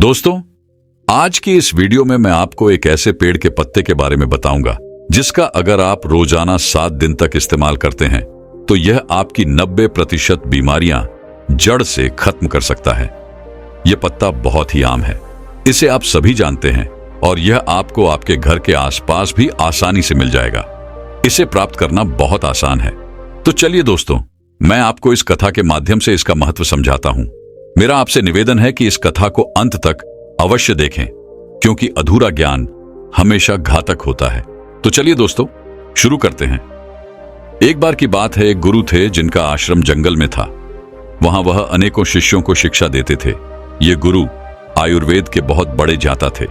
दोस्तों, आज की इस वीडियो में मैं आपको एक ऐसे पेड़ के पत्ते के बारे में बताऊंगा जिसका अगर आप रोजाना 7 दिन तक इस्तेमाल करते हैं तो यह आपकी 90% बीमारियां जड़ से खत्म कर सकता है। यह पत्ता बहुत ही आम है, इसे आप सभी जानते हैं और यह आपको आपके घर के आसपास भी आसानी से मिल जाएगा। इसे प्राप्त करना बहुत आसान है। तो चलिए दोस्तों, मैं आपको इस कथा के माध्यम से इसका महत्व समझाता हूं। मेरा आपसे निवेदन है कि इस कथा को अंत तक अवश्य देखें, क्योंकि अधूरा ज्ञान हमेशा घातक होता है। तो चलिए दोस्तों, शुरू करते हैं। एक बार की बात है, एक गुरु थे जिनका आश्रम जंगल में था। वहां वह अनेकों शिष्यों को शिक्षा देते थे। ये गुरु आयुर्वेद के बहुत बड़े ज्ञाता थे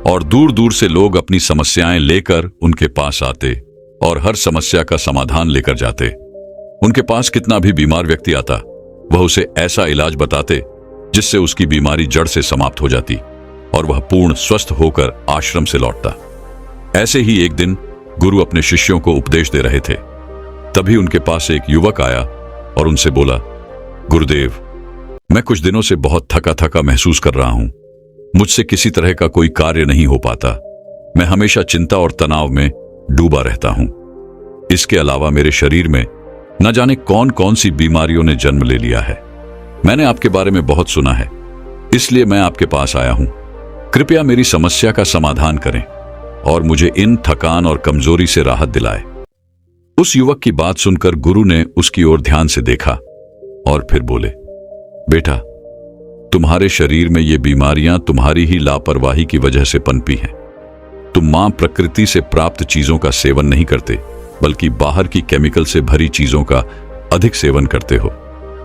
और दूर दूर से लोग अपनी समस्याएं लेकर उनके पास आते और हर समस्या का समाधान लेकर जाते। उनके पास कितना भी बीमार व्यक्ति आता, वह उसे ऐसा इलाज बताते जिससे उसकी बीमारी जड़ से समाप्त हो जाती और वह पूर्ण स्वस्थ होकर आश्रम से लौटता। ऐसे ही एक दिन गुरु अपने शिष्यों को उपदेश दे रहे थे। तभी उनके पास एक युवक आया और उनसे बोला, गुरुदेव, मैं कुछ दिनों से बहुत थका थका महसूस कर रहा हूं। मुझसे किसी तरह का कोई कार्य नहीं हो पाता। मैं हमेशा चिंता और तनाव में डूबा रहता हूं। इसके अलावा मेरे शरीर में न जाने कौन कौन सी बीमारियों ने जन्म ले लिया है। मैंने आपके बारे में बहुत सुना है, इसलिए मैं आपके पास आया हूं। कृपया मेरी समस्या का समाधान करें और मुझे इन थकान और कमजोरी से राहत दिलाए। उस युवक की बात सुनकर गुरु ने उसकी ओर ध्यान से देखा और फिर बोले, बेटा, तुम्हारे शरीर में ये बीमारियां तुम्हारी ही लापरवाही की वजह से पनपी हैं। तुम मां प्रकृति से प्राप्त चीजों का सेवन नहीं करते, बल्कि बाहर की केमिकल से भरी चीजों का अधिक सेवन करते हो।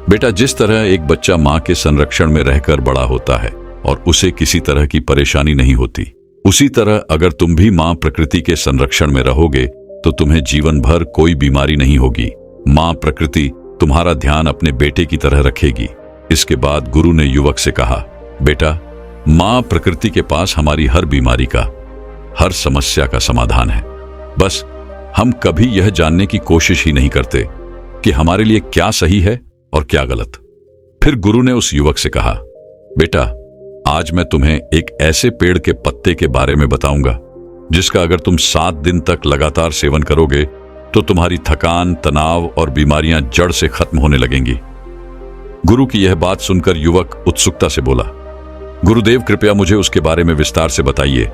बेटा, जिस तरह एक बच्चा मां के संरक्षण में रहकर बड़ा होता है और उसे किसी तरह की परेशानी नहीं होती, उसी तरह अगर तुम भी मां प्रकृति के संरक्षण में रहोगे तो तुम्हें जीवन भर कोई बीमारी नहीं होगी। मां प्रकृति तुम्हारा ध्यान अपने बेटे की तरह रखेगी। इसके बाद गुरु ने युवक से कहा, बेटा, मां प्रकृति के पास हमारी हर बीमारी का, हर समस्या का समाधान है। बस हम कभी यह जानने की कोशिश ही नहीं करते कि हमारे लिए क्या सही है और क्या गलत। फिर गुरु ने उस युवक से कहा, बेटा, आज मैं तुम्हें एक ऐसे पेड़ के पत्ते के बारे में बताऊंगा जिसका अगर तुम 7 दिन तक लगातार सेवन करोगे तो तुम्हारी थकान, तनाव और बीमारियां जड़ से खत्म होने लगेंगी। गुरु की यह बात सुनकर युवक उत्सुकता से बोला, गुरुदेव, कृपया मुझे उसके बारे में विस्तार से बताइए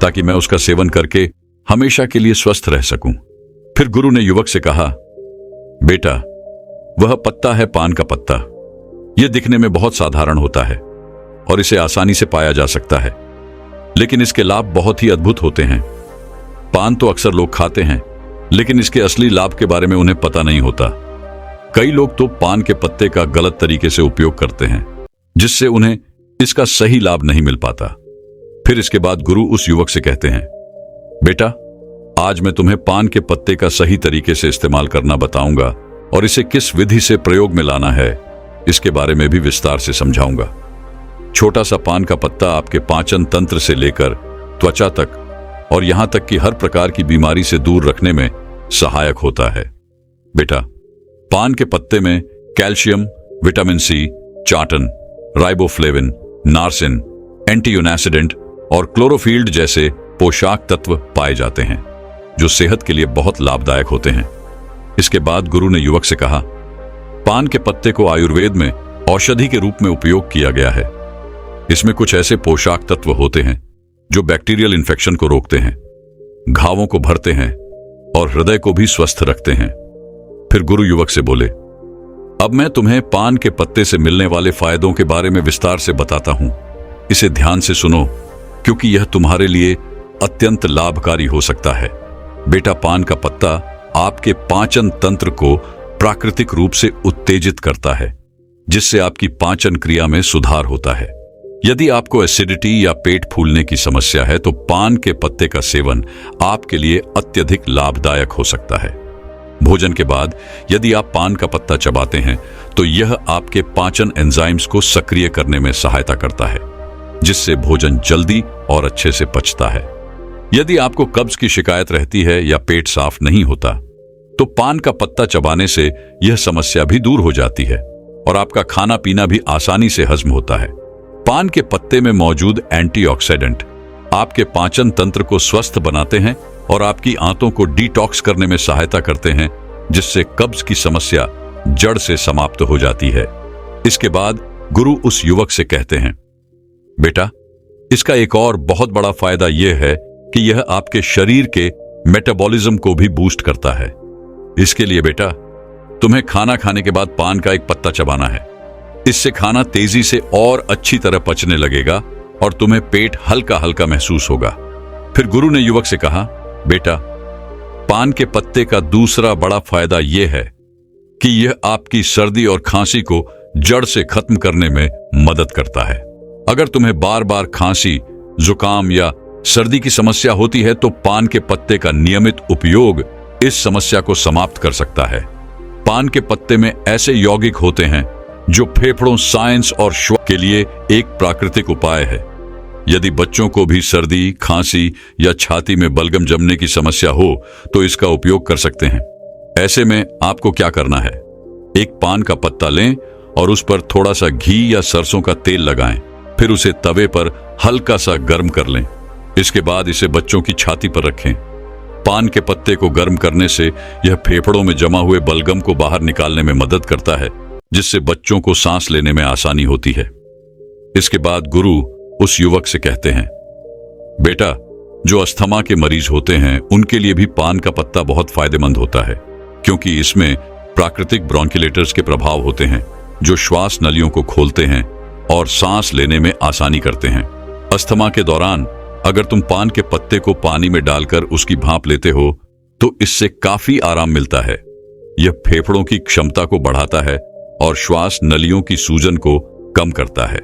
ताकि मैं उसका सेवन करके हमेशा के लिए स्वस्थ रह सकूं। फिर गुरु ने युवक से कहा, बेटा, वह पत्ता है पान का पत्ता। यह दिखने में बहुत साधारण होता है और इसे आसानी से पाया जा सकता है, लेकिन इसके लाभ बहुत ही अद्भुत होते हैं। पान तो अक्सर लोग खाते हैं, लेकिन इसके असली लाभ के बारे में उन्हें पता नहीं होता। कई लोग तो पान के पत्ते का गलत तरीके से उपयोग करते हैं, जिससे उन्हें इसका सही लाभ नहीं मिल पाता। फिर इसके बाद गुरु उस युवक से कहते हैं, बेटा, आज मैं तुम्हें पान के पत्ते का सही तरीके से इस्तेमाल करना बताऊंगा और इसे किस विधि से प्रयोग में लाना है इसके बारे में भी विस्तार से समझाऊंगा। छोटा सा पान का पत्ता आपके पाचन तंत्र से लेकर त्वचा तक और यहां तक कि हर प्रकार की बीमारी से दूर रखने में सहायक होता है। बेटा, पान के पत्ते में कैल्शियम, विटामिन सी, चाटन, राइबोफ्लेविन, नार्सिन, एंटीओक्सीडेंट और क्लोरोफिल्ड जैसे पोषक तत्व पाए जाते हैं जो सेहत के लिए बहुत लाभदायक होते हैं। इसके बाद गुरु ने युवक से कहा, पान के पत्ते को आयुर्वेद में औषधि के रूप में उपयोग किया गया है। इसमें कुछ ऐसे पोषक तत्व होते हैं जो बैक्टीरियल इन्फेक्शन को रोकते हैं, घावों को भरते हैं और हृदय को भी स्वस्थ रखते हैं। फिर गुरु युवक से बोले, अब मैं तुम्हें पान के पत्ते से मिलने वाले फायदों के बारे में विस्तार से बताता हूं। इसे ध्यान से सुनो, क्योंकि यह तुम्हारे लिए अत्यंत लाभकारी हो सकता है। बेटा, पान का पत्ता आपके पाचन तंत्र को प्राकृतिक रूप से उत्तेजित करता है, जिससे आपकी पाचन क्रिया में सुधार होता है। यदि आपको एसिडिटी या पेट फूलने की समस्या है तो पान के पत्ते का सेवन आपके लिए अत्यधिक लाभदायक हो सकता है। भोजन के बाद यदि आप पान का पत्ता चबाते हैं तो यह आपके पाचन एंजाइम्स को सक्रिय करने में सहायता करता है, जिससे भोजन जल्दी और अच्छे से पचता है। यदि आपको कब्ज की शिकायत रहती है या पेट साफ नहीं होता तो पान का पत्ता चबाने से यह समस्या भी दूर हो जाती है और आपका खाना पीना भी आसानी से हजम होता है। पान के पत्ते में मौजूद एंटीऑक्सीडेंट आपके पाचन तंत्र को स्वस्थ बनाते हैं और आपकी आंतों को डिटॉक्स करने में सहायता करते हैं, जिससे कब्ज की समस्या जड़ से समाप्त हो जाती है। इसके बाद गुरु उस युवक से कहते हैं, बेटा, इसका एक और बहुत बड़ा फायदा यह है कि यह आपके शरीर के मेटाबॉलिज्म को भी बूस्ट करता है। इसके लिए बेटा, तुम्हें खाना खाने के बाद पान का एक पत्ता चबाना है। इससे खाना तेजी से और अच्छी तरह पचने लगेगा और तुम्हें पेट हल्का हल्का महसूस होगा। फिर गुरु ने युवक से कहा, बेटा, पान के पत्ते का दूसरा बड़ा फायदा यह है कि यह आपकी सर्दी और खांसी को जड़ से खत्म करने में मदद करता है। अगर तुम्हें बार बार खांसी, जुकाम या सर्दी की समस्या होती है तो पान के पत्ते का नियमित उपयोग इस समस्या को समाप्त कर सकता है। पान के पत्ते में ऐसे यौगिक होते हैं जो फेफड़ों, साइंस और श्वास के लिए एक प्राकृतिक उपाय है। यदि बच्चों को भी सर्दी, खांसी या छाती में बलगम जमने की समस्या हो तो इसका उपयोग कर सकते हैं। ऐसे में आपको क्या करना है, एक पान का पत्ता लें और उस पर थोड़ा सा घी या सरसों का तेल लगाएं। फिर उसे तवे पर हल्का सा गर्म कर लें। इसके बाद इसे बच्चों की छाती पर रखें। पान के पत्ते को गर्म करने से यह फेफड़ों में जमा हुए बलगम को बाहर निकालने में मदद करता है, जिससे बच्चों को सांस लेने में आसानी होती है। इसके बाद गुरु उस युवक से कहते हैं, बेटा, जो अस्थमा के मरीज होते हैं उनके लिए भी पान का पत्ता बहुत फायदेमंद होता है, क्योंकि इसमें प्राकृतिक ब्रोंकिलेटर्स के प्रभाव होते हैं जो श्वास नलियों को खोलते हैं और सांस लेने में आसानी करते हैं। अस्थमा के दौरान अगर तुम पान के पत्ते को पानी में डालकर उसकी भाप लेते हो तो इससे काफी आराम मिलता है। यह फेफड़ों की क्षमता को बढ़ाता है और श्वास नलियों की सूजन को कम करता है।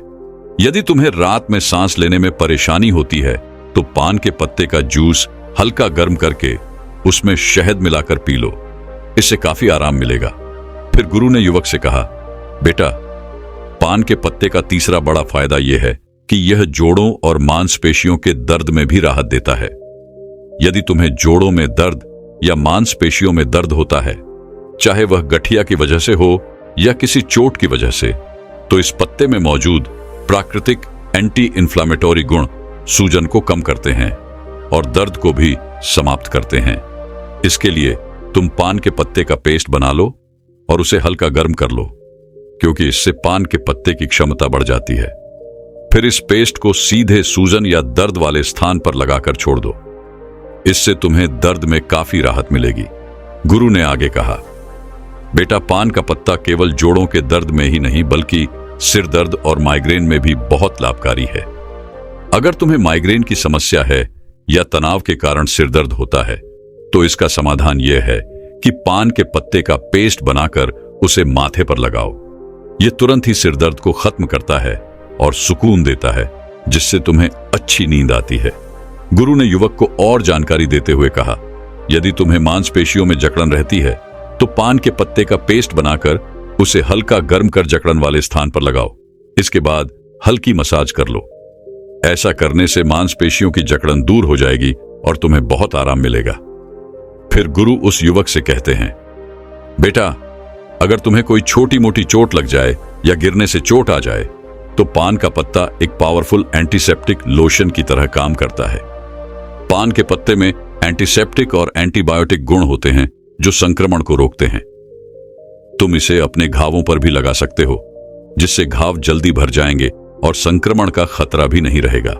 यदि तुम्हें रात में सांस लेने में परेशानी होती है तो पान के पत्ते का जूस हल्का गर्म करके उसमें शहद मिलाकर पी लो, इससे काफी आराम मिलेगा। फिर गुरु ने युवक से कहा, बेटा, पान के पत्ते का तीसरा बड़ा फायदा यह है कि यह जोड़ों और मांसपेशियों के दर्द में भी राहत देता है। यदि तुम्हें जोड़ों में दर्द या मांसपेशियों में दर्द होता है, चाहे वह गठिया की वजह से हो या किसी चोट की वजह से, तो इस पत्ते में मौजूद प्राकृतिक एंटी इंफ्लेमेटरी गुण सूजन को कम करते हैं और दर्द को भी समाप्त करते हैं। इसके लिए तुम पान के पत्ते का पेस्ट बना लो और उसे हल्का गर्म कर लो, क्योंकि इससे पान के पत्ते की क्षमता बढ़ जाती है। फिर इस पेस्ट को सीधे सूजन या दर्द वाले स्थान पर लगाकर छोड़ दो। इससे तुम्हें दर्द में काफी राहत मिलेगी। गुरु ने आगे कहा, बेटा, पान का पत्ता केवल जोड़ों के दर्द में ही नहीं बल्कि सिर दर्द और माइग्रेन में भी बहुत लाभकारी है। अगर तुम्हें माइग्रेन की समस्या है या तनाव के कारण सिर दर्द होता है तो इसका समाधान यह है कि पान के पत्ते का पेस्ट बनाकर उसे माथे पर लगाओ। यह तुरंत ही सिर दर्द को खत्म करता है और सुकून देता है, जिससे तुम्हें अच्छी नींद आती है। गुरु ने युवक को और जानकारी देते हुए कहा, यदि तुम्हें मांसपेशियों में जकड़न रहती है तो पान के पत्ते का पेस्ट बनाकर उसे हल्का गर्म कर जकड़न वाले स्थान पर लगाओ। इसके बाद हल्की मसाज कर लो। ऐसा करने से मांसपेशियों की जकड़न दूर हो जाएगी और तुम्हें बहुत आराम मिलेगा। फिर गुरु उस युवक से कहते हैं, बेटा, अगर तुम्हें कोई छोटी मोटी चोट लग जाए या गिरने से चोट आ जाए तो पान का पत्ता एक पावरफुल एंटीसेप्टिक लोशन की तरह काम करता है। पान के पत्ते में एंटीसेप्टिक और एंटीबायोटिक गुण होते हैं जो संक्रमण को रोकते हैं। तुम इसे अपने घावों पर भी लगा सकते हो, जिससे घाव जल्दी भर जाएंगे और संक्रमण का खतरा भी नहीं रहेगा।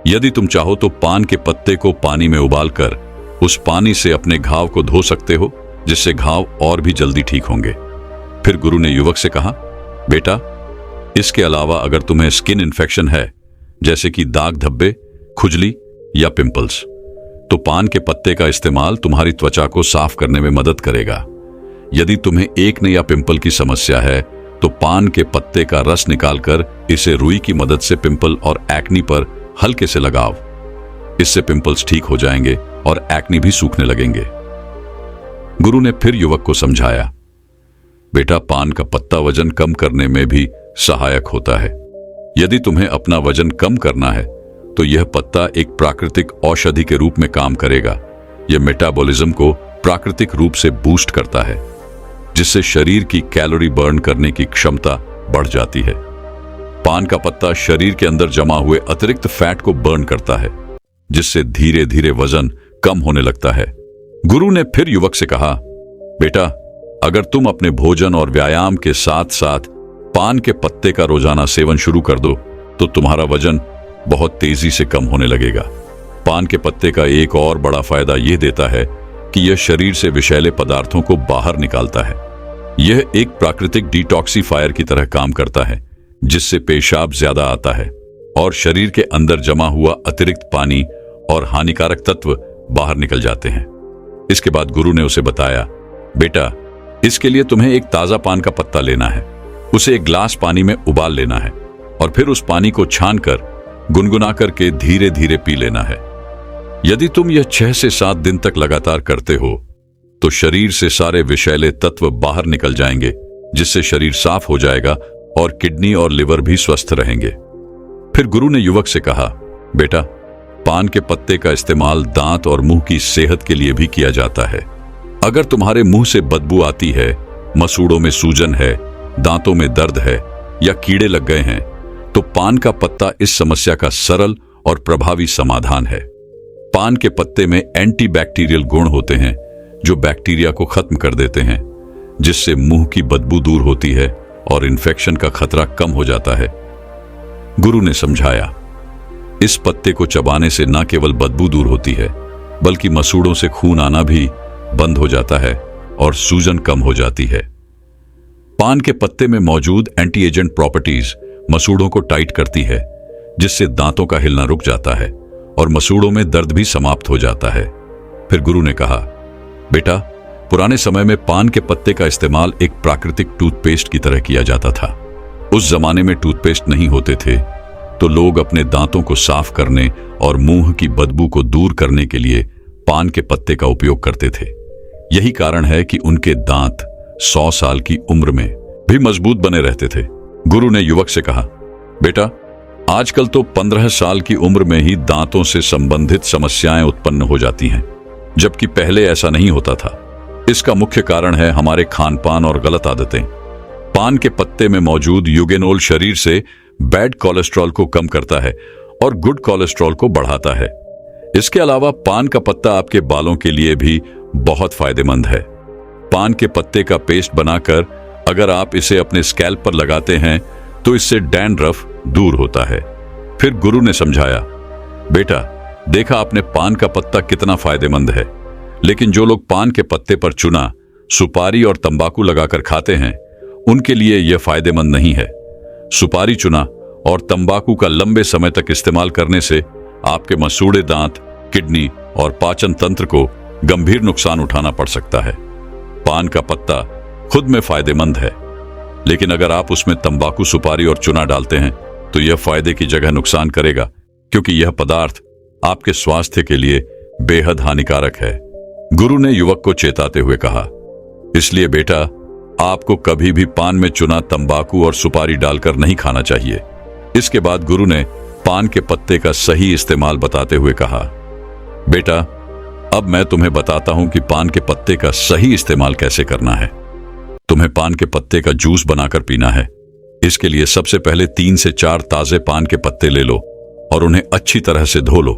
यदि तुम चाहो तो पान के पत्ते को पानी में उबालकर उस पानी से अपने घाव को धो सकते हो, जिससे घाव और भी जल्दी ठीक होंगे। फिर गुरु ने युवक से कहा, बेटा, इसके अलावा अगर तुम्हें स्किन इन्फेक्शन है, जैसे कि दाग धब्बे, खुजली या पिंपल्स, तो पान के पत्ते का इस्तेमाल तुम्हारी त्वचा को साफ करने में मदद करेगा। यदि तुम्हें एकने या पिंपल की समस्या है तो पान के पत्ते का रस निकालकर इसे रुई की मदद से पिंपल और एक्नी पर हल्के से लगाओ। इससे पिंपल्स ठीक हो जाएंगे और एक्नी भी सूखने लगेंगे। गुरु ने फिर युवक को समझाया, बेटा, पान का पत्ता वजन कम करने में भी सहायक होता है। यदि तुम्हें अपना वजन कम करना है तो यह पत्ता एक प्राकृतिक औषधि के रूप में काम करेगा। यह मेटाबॉलिज्म को प्राकृतिक रूप से बूस्ट करता है, जिससे शरीर की कैलोरी बर्न करने की क्षमता बढ़ जाती है। पान का पत्ता शरीर के अंदर जमा हुए अतिरिक्त फैट को बर्न करता है, जिससे धीरे धीरे वजन कम होने लगता है। गुरु ने फिर युवक से कहा, बेटा, अगर तुम अपने भोजन और व्यायाम के साथ साथ पान के पत्ते का रोजाना सेवन शुरू कर दो तो तुम्हारा वजन बहुत तेजी से कम होने लगेगा। पान के पत्ते का एक और बड़ा फायदा यह देता है कि यह शरीर से विषैले पदार्थों को बाहर निकालता है। यह एक प्राकृतिक डिटॉक्सिफायर की तरह काम करता है, जिससे पेशाब ज्यादा आता है और शरीर के अंदर जमा हुआ अतिरिक्त पानी और हानिकारक तत्व बाहर निकल जाते हैं। इसके बाद गुरु ने उसे बताया, बेटा, इसके लिए तुम्हें एक ताजा पान का पत्ता लेना है, उसे एक ग्लास पानी में उबाल लेना है और फिर उस पानी को छानकर गुनगुना करके धीरे धीरे पी लेना है। यदि तुम यह 6 से 7 दिन तक लगातार करते हो तो शरीर से सारे विषैले तत्व बाहर निकल जाएंगे, जिससे शरीर साफ हो जाएगा और किडनी और लिवर भी स्वस्थ रहेंगे। फिर गुरु ने युवक से कहा, बेटा, पान के पत्ते का इस्तेमाल दांत और मुंह की सेहत के लिए भी किया जाता है। अगर तुम्हारे मुंह से बदबू आती है, मसूड़ों में सूजन है, दांतों में दर्द है या कीड़े लग गए हैं, तो पान का पत्ता इस समस्या का सरल और प्रभावी समाधान है। पान के पत्ते में एंटीबैक्टीरियल गुण होते हैं जो बैक्टीरिया को खत्म कर देते हैं, जिससे मुंह की बदबू दूर होती है और इन्फेक्शन का खतरा कम हो जाता है। गुरु ने समझाया, इस पत्ते को चबाने से न केवल बदबू दूर होती है, बल्कि मसूड़ों से खून आना भी बंद हो जाता है और सूजन कम हो जाती है। पान के पत्ते में मौजूद एंटी एजेंट प्रॉपर्टीज मसूड़ों को टाइट करती है, जिससे दांतों का हिलना रुक जाता है और मसूड़ों में दर्द भी समाप्त हो जाता है। फिर गुरु ने कहा, बेटा, पुराने समय में पान के पत्ते का इस्तेमाल एक प्राकृतिक टूथपेस्ट की तरह किया जाता था। उस जमाने में टूथपेस्ट नहीं होते थे, तो लोग अपने दांतों को साफ करने और मुंह की बदबू को दूर करने के लिए पान के पत्ते का उपयोग करते थे। यही कारण है कि उनके दांत 100 साल की उम्र में भी मजबूत बने रहते थे। गुरु ने युवक से कहा, बेटा, आजकल तो 15 साल की उम्र में ही दांतों से संबंधित समस्याएं उत्पन्न हो जाती हैं, जबकि पहले ऐसा नहीं होता था। इसका मुख्य कारण है हमारे खानपान और गलत आदतें। पान के पत्ते में मौजूद यूगेनोल शरीर से बैड कोलेस्ट्रॉल को कम करता है और गुड कोलेस्ट्रॉल को बढ़ाता है। इसके अलावा पान का पत्ता आपके बालों के लिए भी बहुत फायदेमंद है। पान के पत्ते का पेस्ट बनाकर अगर आप इसे अपने स्कैल्प पर लगाते हैं तो इससे डैंड्रफ दूर होता है। फिर गुरु ने समझाया, बेटा, देखा आपने पान का पत्ता कितना फायदेमंद है, लेकिन जो लोग पान के पत्ते पर चूना, सुपारी और तंबाकू लगाकर खाते हैं, उनके लिए यह फायदेमंद नहीं है। सुपारी, चूना और तंबाकू का लंबे समय तक इस्तेमाल करने से आपके मसूड़े दांत, किडनी और पाचन तंत्र को गंभीर नुकसान उठाना पड़ सकता है। पान का पत्ता खुद में फायदेमंद है, लेकिन अगर आप उसमें तंबाकू, सुपारी और चूना डालते हैं तो यह फायदे की जगह नुकसान करेगा, क्योंकि यह पदार्थ आपके स्वास्थ्य के लिए बेहद हानिकारक है। गुरु ने युवक को चेताते हुए कहा, इसलिए बेटा, आपको कभी भी पान में चूना, तंबाकू और सुपारी डालकर नहीं खाना चाहिए। इसके बाद गुरु ने पान के पत्ते का सही इस्तेमाल बताते हुए कहा, बेटा, अब मैं तुम्हें बताता हूं कि पान के पत्ते का सही इस्तेमाल कैसे करना है। तुम्हें पान के पत्ते का जूस बनाकर पीना है। इसके लिए सबसे पहले 3 से 4 ताजे पान के पत्ते ले लो और उन्हें अच्छी तरह से धो लो।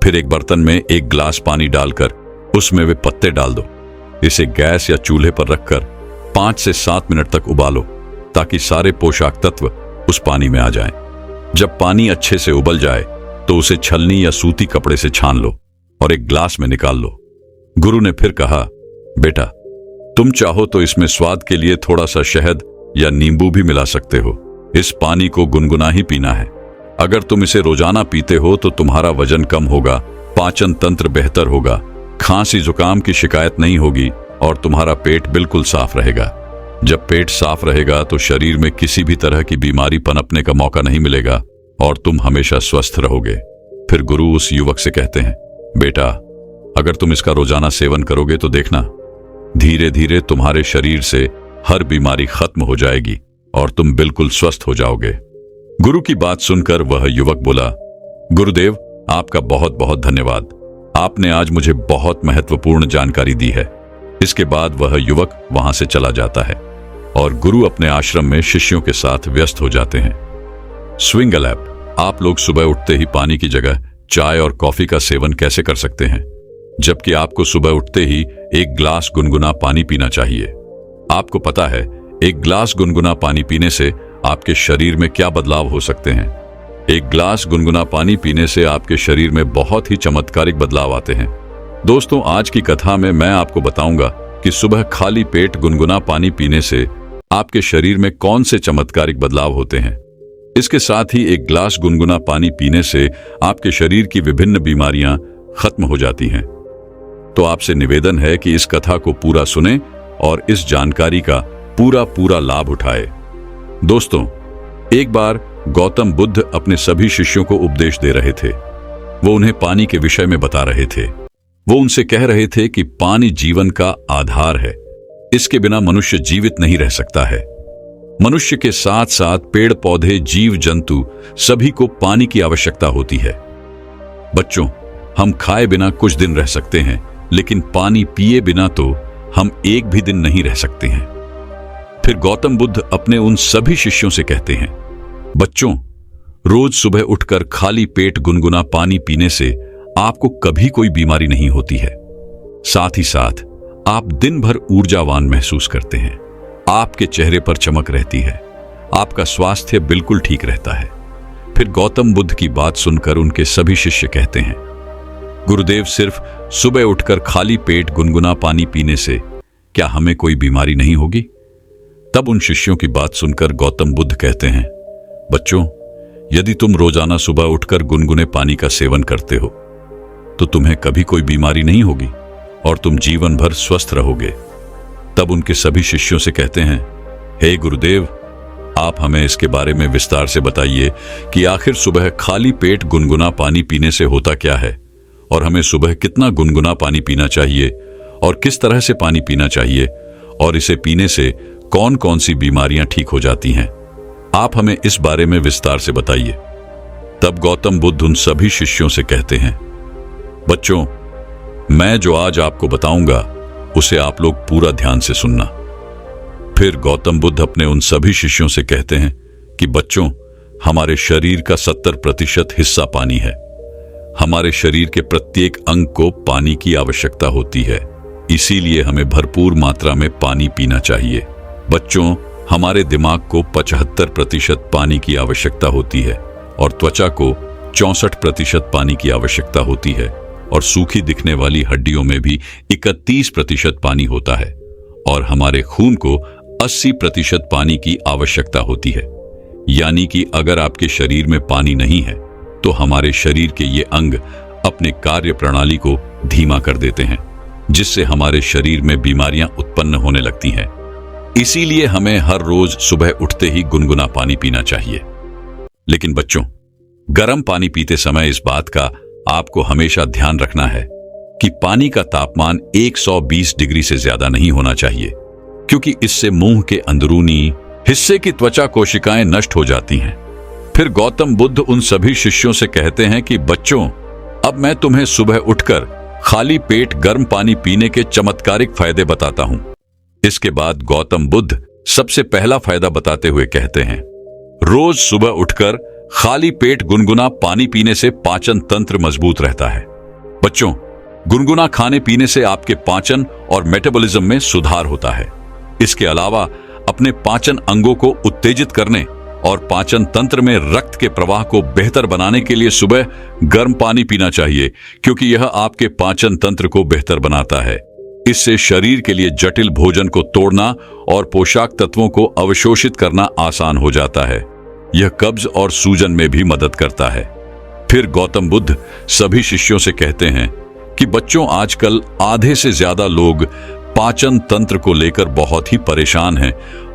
फिर एक बर्तन में 1 गिलास पानी डालकर उसमें वे पत्ते डाल दो। इसे गैस या चूल्हे पर रखकर 5 से 7 मिनट तक उबालो, ताकि सारे पोषक तत्व उस पानी में आ जाएं। जब पानी अच्छे से उबल जाए तो उसे छलनी या सूती कपड़े से छान लो और एक ग्लास में निकाल लो। गुरु ने फिर कहा, बेटा, तुम चाहो तो इसमें स्वाद के लिए थोड़ा सा शहद या नींबू भी मिला सकते हो। इस पानी को गुनगुना ही पीना है। अगर तुम इसे रोजाना पीते हो तो तुम्हारा वजन कम होगा, पाचन तंत्र बेहतर होगा, खांसी जुकाम की शिकायत नहीं होगी और तुम्हारा पेट बिल्कुल साफ रहेगा। जब पेट साफ रहेगा तो शरीर में किसी भी तरह की बीमारी पनपने का मौका नहीं मिलेगा और तुम हमेशा स्वस्थ रहोगे। फिर गुरु उस युवक से कहते हैं, बेटा, अगर तुम इसका रोजाना सेवन करोगे तो देखना, धीरे धीरे तुम्हारे शरीर से हर बीमारी खत्म हो जाएगी और तुम बिल्कुल स्वस्थ हो जाओगे। गुरु की बात सुनकर वह युवक बोला, गुरुदेव, आपका बहुत बहुत धन्यवाद। आपने आज मुझे बहुत महत्वपूर्ण जानकारी दी है। इसके बाद वह युवक वहां से चला जाता है और गुरु अपने आश्रम में शिष्यों के साथ व्यस्त हो जाते हैं। स्विंगल ऐप। आप लोग सुबह उठते ही पानी की जगह चाय और कॉफी का सेवन कैसे कर सकते हैं, जबकि आपको सुबह उठते ही एक ग्लास गुनगुना पानी पीना चाहिए। आपको पता है एक ग्लास गुनगुना पानी पीने से आपके शरीर में क्या बदलाव हो सकते हैं। एक ग्लास गुनगुना पानी पीने से आपके शरीर में बहुत ही चमत्कारिक बदलाव आते हैं। दोस्तों, आज की कथा में मैं आपको बताऊंगा कि सुबह खाली पेट गुनगुना पानी पीने से आपके शरीर में कौन से चमत्कारिक बदलाव होते हैं। इसके साथ ही एक ग्लास गुनगुना पानी पीने से आपके शरीर की विभिन्न बीमारियां खत्म हो जाती हैं। तो आपसे निवेदन है कि इस कथा को पूरा सुनें और इस जानकारी का पूरा लाभ उठाएं। दोस्तों, एक बार गौतम बुद्ध अपने सभी शिष्यों को उपदेश दे रहे थे। वो उन्हें पानी के विषय में बता रहे थे। वो उनसे कह रहे थे कि पानी जीवन का आधार है। इसके बिना मनुष्य जीवित नहीं रह सकता है। मनुष्य के साथ साथ पेड़ पौधे, जीव जंतु सभी को पानी की आवश्यकता होती है। बच्चों, हम खाए बिना कुछ दिन रह सकते हैं, लेकिन पानी पिए बिना तो हम एक भी दिन नहीं रह सकते हैं। फिर गौतम बुद्ध अपने उन सभी शिष्यों से कहते हैं, बच्चों, रोज सुबह उठकर खाली पेट गुनगुना पानी पीने से आपको कभी कोई बीमारी नहीं होती है। साथ ही साथ आप दिन भर ऊर्जावान महसूस करते हैं। आपके चेहरे पर चमक रहती है। आपका स्वास्थ्य बिल्कुल ठीक रहता है। फिर गौतम बुद्ध की बात सुनकर उनके सभी शिष्य कहते हैं, गुरुदेव, सिर्फ सुबह उठकर खाली पेट गुनगुना पानी पीने से क्या हमें कोई बीमारी नहीं होगी? तब उन शिष्यों की बात सुनकर गौतम बुद्ध कहते हैं, बच्चों, यदि तुम रोजाना सुबह उठकर गुनगुने पानी का सेवन करते हो तो तुम्हें कभी कोई बीमारी नहीं होगी और तुम जीवन भर स्वस्थ रहोगे। तब उनके सभी शिष्यों से कहते हैं, हे गुरुदेव, आप हमें इसके बारे में विस्तार से बताइए कि आखिर सुबह खाली पेट गुनगुना पानी पीने से होता क्या है और हमें सुबह कितना गुनगुना पानी पीना चाहिए और किस तरह से पानी पीना चाहिए और इसे पीने से कौन कौन सी बीमारियां ठीक हो जाती हैं। आप हमें इस बारे में विस्तार से बताइए। तब गौतम बुद्ध उन सभी शिष्यों से कहते हैं, बच्चों, मैं जो आज आपको बताऊंगा उसे आप लोग पूरा ध्यान से सुनना। फिर गौतम बुद्ध अपने उन सभी शिष्यों से कहते हैं कि बच्चों, हमारे शरीर का 70% हिस्सा पानी है। हमारे शरीर के प्रत्येक अंग को पानी की आवश्यकता होती है, इसीलिए हमें भरपूर मात्रा में पानी पीना चाहिए। बच्चों, हमारे दिमाग को 75% पानी की आवश्यकता होती है और त्वचा को 64% पानी की आवश्यकता होती है और सूखी दिखने वाली हड्डियों में भी 31% पानी होता है और हमारे खून को 80% पानी की आवश्यकता होती है। यानी कि अगर आपके शरीर में पानी नहीं है तो हमारे शरीर के ये अंग अपने कार्य प्रणाली को धीमा कर देते हैं, जिससे हमारे शरीर में बीमारियां उत्पन्न होने लगती हैं। इसीलिए हमें हर रोज सुबह उठते ही गुनगुना पानी पीना चाहिए। लेकिन बच्चों, गर्म पानी पीते समय इस बात का आपको हमेशा ध्यान रखना है कि पानी का तापमान 120 डिग्री से ज्यादा नहीं होना चाहिए, क्योंकि इससे मुंह के अंदरूनी हिस्से की त्वचा कोशिकाएं नष्ट हो जाती हैं। फिर गौतम बुद्ध उन सभी शिष्यों से कहते हैं कि बच्चों, अब मैं तुम्हें सुबह उठकर खाली पेट गर्म पानी पीने के चमत्कारिक फायदे बताता हूं। इसके बाद गौतम बुद्ध सबसे पहला फायदा बताते हुए कहते हैं, रोज सुबह उठकर खाली पेट गुनगुना पानी पीने से पाचन तंत्र मजबूत रहता है। बच्चों, गुनगुना खाने पीने से आपके पाचन और मेटाबॉलिज्म में सुधार होता है। इसके अलावा अपने पाचन अंगों को उत्तेजित करने और पाचन तंत्र में रक्त के प्रवाह को बेहतर बनाने के लिए सुबह गर्म पानी पीना चाहिए, क्योंकि यह आपके पाचन तंत्र को बेहतर बनाता है। इससे शरीर के लिए जटिल भोजन को तोड़ना और पोषक तत्वों को अवशोषित करना आसान हो जाता है। यह कब्ज और सूजन में भी मदद करता है। फिर गौतम बुद्ध सभी शिष्यों से कहते हैं कि बच्चों, आजकल आधे से ज्यादा लोग पाचन तंत्र को लेकर बहुत ही परेशान हैं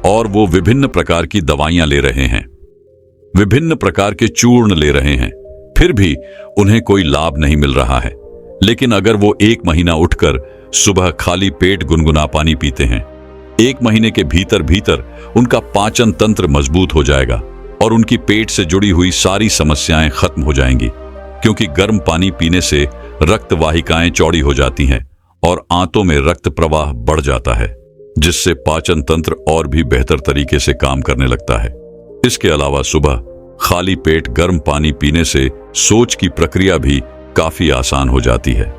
और वो विभिन्न प्रकार की दवाइयां ले रहे हैं, विभिन्न प्रकार के चूर्ण ले रहे हैं, फिर भी उन्हें कोई लाभ नहीं मिल रहा है। लेकिन अगर वो 1 महीना उठकर सुबह खाली पेट गुनगुना पानी पीते हैं, 1 महीने के भीतर भीतर उनका पाचन तंत्र मजबूत हो जाएगा और उनकी पेट से जुड़ी हुई सारी समस्याएं खत्म हो जाएंगी, क्योंकि गर्म पानी पीने से रक्त वाहिकाएं चौड़ी हो जाती हैं और आंतों में रक्त प्रवाह बढ़ जाता है, जिससे पाचन तंत्र और भी बेहतर तरीके से काम करने लगता है। इसके अलावा सुबह खाली पेट गर्म पानी पीने से सोच की प्रक्रिया भी काफी आसान हो जाती है।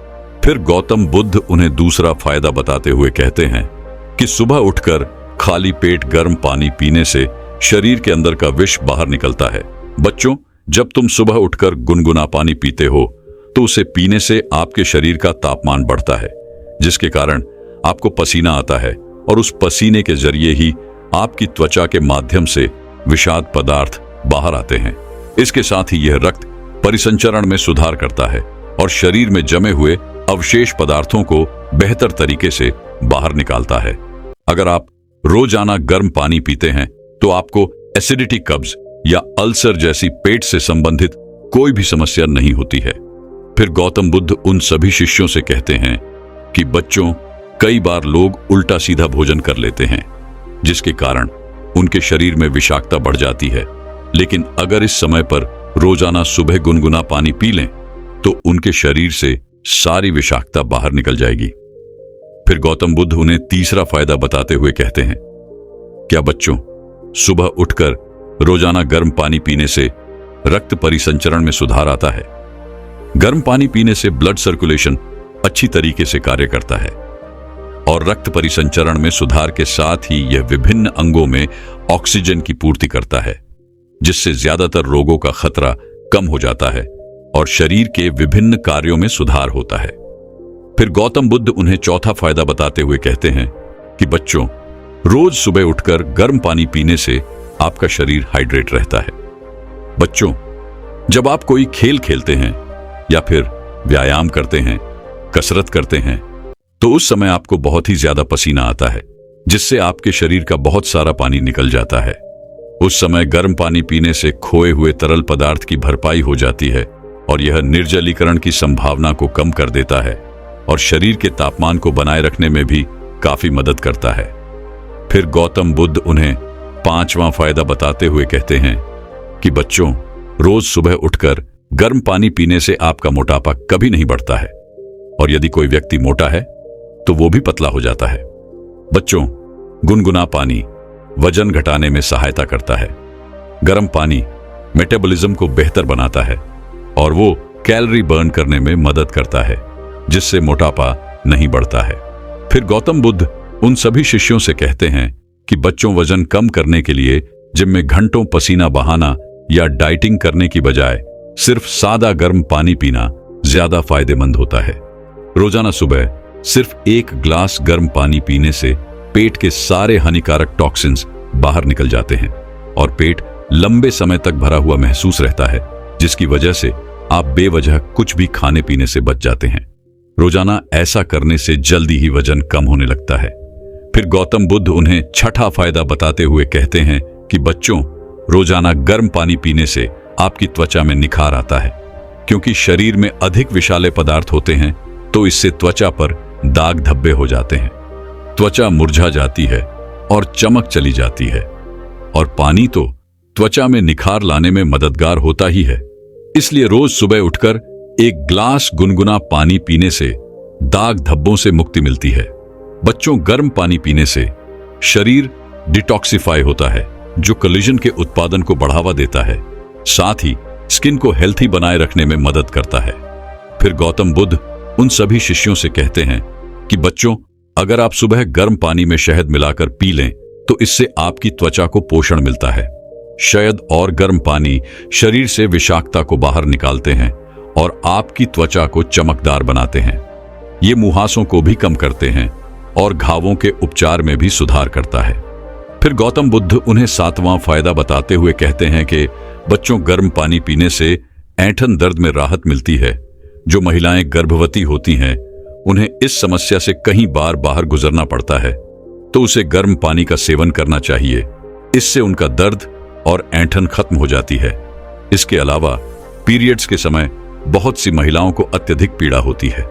फिर गौतम बुद्ध उन्हें दूसरा फायदा बताते हुए कहते हैं कि सुबह उठकर खाली पेट गर्म पानी पीने से शरीर के अंदर का विष बाहर निकलता है। बच्चों, जब तुम सुबह उठकर गुनगुना पानी पीते हो तो उसे पीने से आपके शरीर का तापमान बढ़ता है, जिसके कारण आपको पसीना आता है और उस पसीने के जरिए ही आपकी त्वचा के माध्यम से विषाक्त पदार्थ बाहर आते हैं। इसके साथ ही यह रक्त परिसंचरण में सुधार करता है और शरीर में जमे हुए अवशेष पदार्थों को बेहतर तरीके से बाहर निकालता है। अगर आप रोजाना गर्म पानी पीते हैं तो आपको एसिडिटी, कब्ज या अल्सर जैसी पेट से संबंधित कोई भी समस्या नहीं होती है। फिर गौतम बुद्ध उन सभी शिष्यों से कहते हैं कि बच्चों, कई बार लोग उल्टा सीधा भोजन कर लेते हैं, जिसके कारण उनके शरीर में विषाक्तता बढ़ जाती है। लेकिन अगर इस समय पर रोजाना सुबह गुनगुना पानी पी लें तो उनके शरीर से सारी विषाक्तता बाहर निकल जाएगी। फिर गौतम बुद्ध उन्हें तीसरा फायदा बताते हुए कहते हैं, क्या बच्चों, सुबह उठकर रोजाना गर्म पानी पीने से रक्त परिसंचरण में सुधार आता है। गर्म पानी पीने से ब्लड सर्कुलेशन अच्छी तरीके से कार्य करता है और रक्त परिसंचरण में सुधार के साथ ही यह विभिन्न अंगों में ऑक्सीजन की पूर्ति करता है, जिससे ज्यादातर रोगों का खतरा कम हो जाता है और शरीर के विभिन्न कार्यों में सुधार होता है। फिर गौतम बुद्ध उन्हें चौथा फायदा बताते हुए कहते हैं कि बच्चों, रोज सुबह उठकर गर्म पानी पीने से आपका शरीर हाइड्रेट रहता है। बच्चों, जब आप कोई खेल खेलते हैं या फिर व्यायाम करते हैं, कसरत करते हैं, तो उस समय आपको बहुत ही ज्यादा पसीना आता है, जिससे आपके शरीर का बहुत सारा पानी निकल जाता है। उस समय गर्म पानी पीने से खोए हुए तरल पदार्थ की भरपाई हो जाती है और यह निर्जलीकरण की संभावना को कम कर देता है और शरीर के तापमान को बनाए रखने में भी काफी मदद करता है। फिर गौतम बुद्ध उन्हें पांचवां फायदा बताते हुए कहते हैं कि बच्चों, रोज सुबह उठकर गर्म पानी पीने से आपका मोटापा कभी नहीं बढ़ता है और यदि कोई व्यक्ति मोटा है तो वो भी पतला हो जाता है। बच्चों, गुनगुना पानी वजन घटाने में सहायता करता है। गर्म पानी मेटाबॉलिज्म को बेहतर बनाता है और वो कैलोरी बर्न करने में मदद करता है, जिससे मोटापा नहीं बढ़ता है। फिर गौतम बुद्ध उन सभी शिष्यों से कहते हैं कि बच्चों, वजन कम करने के लिए जिम में घंटों पसीना बहाना या डाइटिंग करने की बजाय सिर्फ सादा गर्म पानी पीना ज्यादा फायदेमंद होता है। रोजाना सुबह सिर्फ 1 ग्लास गर्म पानी पीने से पेट के सारे हानिकारक टॉक्सिन्स बाहर निकल जाते हैं और पेट लंबे समय तक भरा हुआ महसूस रहता है, जिसकी वजह से आप बेवजह कुछ भी खाने पीने से बच जाते हैं। रोजाना ऐसा करने से जल्दी ही वजन कम होने लगता है। फिर गौतम बुद्ध उन्हें छठा फायदा बताते हुए कहते हैं कि बच्चों, रोजाना गर्म पानी पीने से आपकी त्वचा में निखार आता है। क्योंकि शरीर में अधिक विषाले पदार्थ होते हैं तो इससे त्वचा पर दाग धब्बे हो जाते हैं, त्वचा मुरझा जाती है और चमक चली जाती है। और पानी तो त्वचा में निखार लाने में मददगार होता ही है। इसलिए रोज सुबह उठकर 1 ग्लास गुनगुना पानी पीने से दाग धब्बों से मुक्ति मिलती है। बच्चों, गर्म पानी पीने से शरीर डिटॉक्सिफाई होता है, जो कोलेजन के उत्पादन को बढ़ावा देता है, साथ ही स्किन को हेल्थी बनाए रखने में मदद करता है। फिर गौतम बुद्ध उन सभी शिष्यों से कहते हैं कि बच्चों, अगर आप सुबह गर्म पानी में शहद मिलाकर पी लें तो इससे आपकी त्वचा को पोषण मिलता है। शहद और गर्म पानी शरीर से विषाक्तता को बाहर निकालते हैं और आपकी त्वचा को चमकदार बनाते हैं। ये मुहासों को भी कम करते हैं और घावों के उपचार में भी सुधार करता है। फिर गौतम बुद्ध उन्हें 7वां फायदा बताते हुए कहते हैं कि बच्चों, गर्म पानी पीने से ऐंठन दर्द में राहत मिलती है। जो महिलाएं गर्भवती होती हैं उन्हें इस समस्या से कई बार बाहर गुजरना पड़ता है, तो उसे गर्म पानी का सेवन करना चाहिए। इससे उनका दर्द और ऐंठन खत्म हो जाती है। इसके अलावा पीरियड्स के समय बहुत सी महिलाओं को अत्यधिक पीड़ा होती है।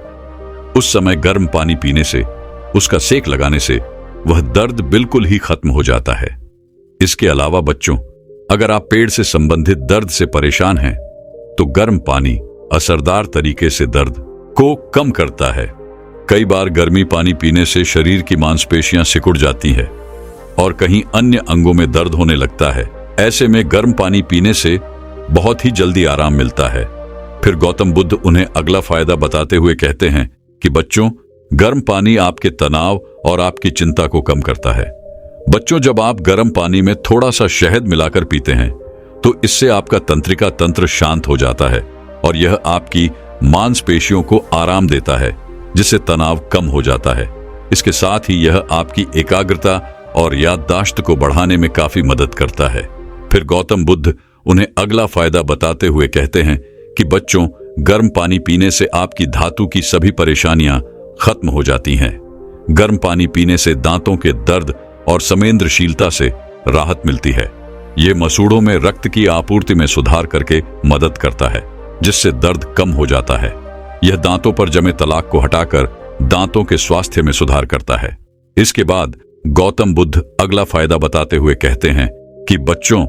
उस समय गर्म पानी पीने से, उसका सेक लगाने से वह दर्द बिल्कुल ही खत्म हो जाता है। इसके अलावा बच्चों, अगर आप पेट से संबंधित दर्द से परेशान हैं तो गर्म पानी असरदार तरीके से दर्द को कम करता है। कई बार गर्मी पानी पीने से शरीर की मांसपेशियां सिकुड़ जाती है और कहीं अन्य अंगों में दर्द होने लगता है। ऐसे में गर्म पानी पीने से बहुत ही जल्दी आराम मिलता है। फिर गौतम बुद्ध उन्हें अगला फायदा बताते हुए कहते हैं कि बच्चों, गर्म पानी आपके तनाव और आपकी चिंता को कम करता है। बच्चों, जब आप गर्म पानी में थोड़ा सा शहद मिलाकर पीते हैं तो इससे आपका तंत्रिका तंत्र शांत हो जाता है और यह आपकी मांसपेशियों को आराम देता है, जिससे तनाव कम हो जाता है। इसके साथ ही यह आपकी एकाग्रता और याददाश्त को बढ़ाने में काफी मदद करता है। फिर गौतम बुद्ध उन्हें अगला फायदा बताते हुए कहते हैं कि बच्चों, गर्म पानी पीने से आपकी धातु की सभी परेशानियां खत्म हो जाती हैं। गर्म पानी पीने से दांतों के दर्द और संवेदनशीलता से राहत मिलती है। ये मसूड़ों में रक्त की आपूर्ति में सुधार करके मदद करता है, जिससे दर्द कम हो जाता है। यह दांतों पर जमे तलाक को हटाकर दांतों के स्वास्थ्य में सुधार करता है। इसके बाद गौतम बुद्ध अगला फायदा बताते हुए कहते हैं कि बच्चों,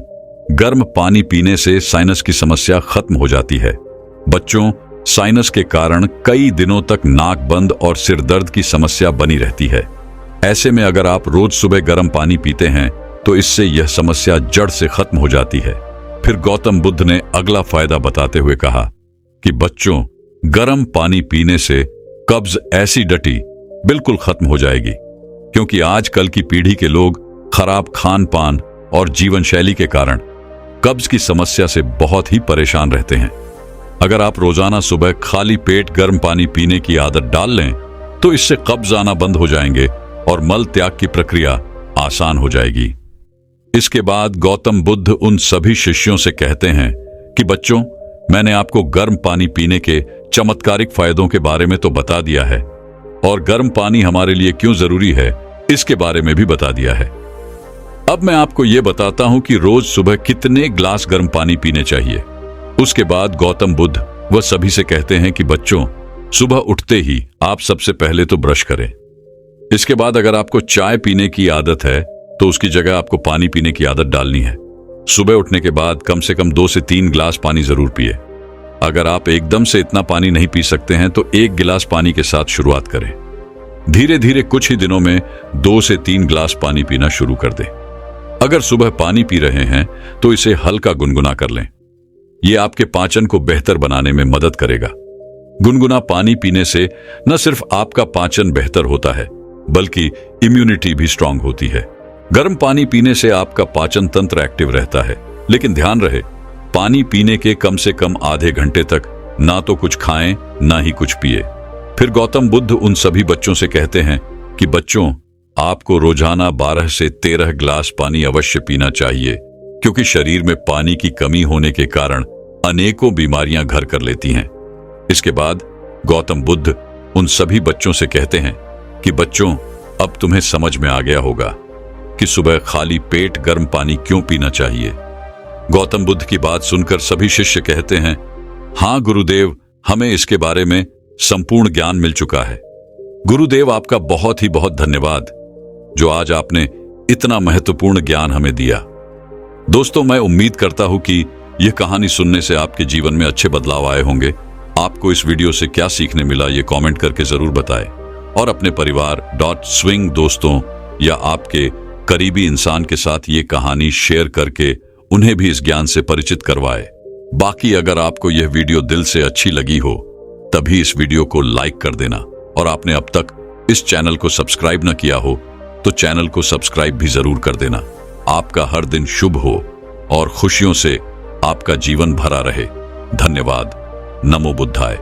गर्म पानी पीने से साइनस की समस्या खत्म हो जाती है। बच्चों, साइनस के कारण कई दिनों तक नाक बंद और सिर दर्द की समस्या बनी रहती है। ऐसे में अगर आप रोज सुबह गर्म पानी पीते हैं तो इससे यह समस्या जड़ से खत्म हो जाती है। फिर गौतम बुद्ध ने अगला फायदा बताते हुए कहा कि बच्चों, गर्म पानी पीने से कब्ज, एसिडिटी बिल्कुल खत्म हो जाएगी, क्योंकि आजकल की पीढ़ी के लोग खराब खान पान और जीवन शैली के कारण कब्ज की समस्या से बहुत ही परेशान रहते हैं। अगर आप रोजाना सुबह खाली पेट गर्म पानी पीने की आदत डाल लें तो इससे कब्ज आना बंद हो जाएंगे और मल त्याग की प्रक्रिया आसान हो जाएगी। इसके बाद गौतम बुद्ध उन सभी शिष्यों से कहते हैं कि बच्चों, मैंने आपको गर्म पानी पीने के चमत्कारिक फायदों के बारे में तो बता दिया है और गर्म पानी हमारे लिए क्यों जरूरी है इसके बारे में भी बता दिया है। अब मैं आपको यह बताता हूं कि रोज सुबह कितने ग्लास गर्म पानी पीने चाहिए। उसके बाद गौतम बुद्ध वह सभी से कहते हैं कि बच्चों, सुबह उठते ही आप सबसे पहले तो ब्रश करें। इसके बाद अगर आपको चाय पीने की आदत है तो उसकी जगह आपको पानी पीने की आदत डालनी है। सुबह उठने के बाद कम से कम 2 से 3 गिलास पानी जरूर पिए। अगर आप एकदम से इतना पानी नहीं पी सकते हैं तो 1 गिलास पानी के साथ शुरुआत करें। धीरे धीरे कुछ ही दिनों में 2 से 3 गिलास पानी पीना शुरू कर दें। अगर सुबह पानी पी रहे हैं तो इसे हल्का गुनगुना कर लें। यह आपके पाचन को बेहतर बनाने में मदद करेगा। गुनगुना पानी पीने से न सिर्फ आपका पाचन बेहतर होता है बल्कि इम्यूनिटी भी स्ट्रांग होती है। गर्म पानी पीने से आपका पाचन तंत्र एक्टिव रहता है, लेकिन ध्यान रहे, पानी पीने के कम से कम आधे घंटे तक ना तो कुछ खाएं ना ही कुछ पिए। फिर गौतम बुद्ध उन सभी बच्चों से कहते हैं कि बच्चों, आपको रोजाना 12 से 13 गिलास पानी अवश्य पीना चाहिए, क्योंकि शरीर में पानी की कमी होने के कारण अनेकों बीमारियां घर कर लेती हैं। इसके बाद गौतम बुद्ध उन सभी बच्चों से कहते हैं कि बच्चों, अब तुम्हें समझ में आ गया होगा कि सुबह खाली पेट गर्म पानी क्यों पीना चाहिए। गौतम बुद्ध की बात सुनकर सभी शिष्य कहते हैं, हाँ गुरुदेव, हमें इसके बारे में संपूर्ण ज्ञान मिल चुका है। गुरुदेव, आपका बहुत ही बहुत धन्यवाद जो आज आपने इतना महत्वपूर्ण ज्ञान हमें दिया। दोस्तों, मैं उम्मीद करता हूं कि यह कहानी सुनने से आपके जीवन में अच्छे बदलाव आए होंगे। आपको इस वीडियो से क्या सीखने मिला ये कमेंट करके जरूर बताएं और अपने परिवार .swing दोस्तों या आपके करीबी इंसान के साथ ये कहानी शेयर करके उन्हें भी इस ज्ञान से परिचित करवाएं। बाकी अगर आपको यह वीडियो दिल से अच्छी लगी हो तभी इस वीडियो को लाइक कर देना और आपने अब तक इस चैनल को सब्सक्राइब न किया हो तो चैनल को सब्सक्राइब भी जरूर कर देना। आपका हर दिन शुभ हो और खुशियों से आपका जीवन भरा रहे। धन्यवाद। नमो बुद्धाय।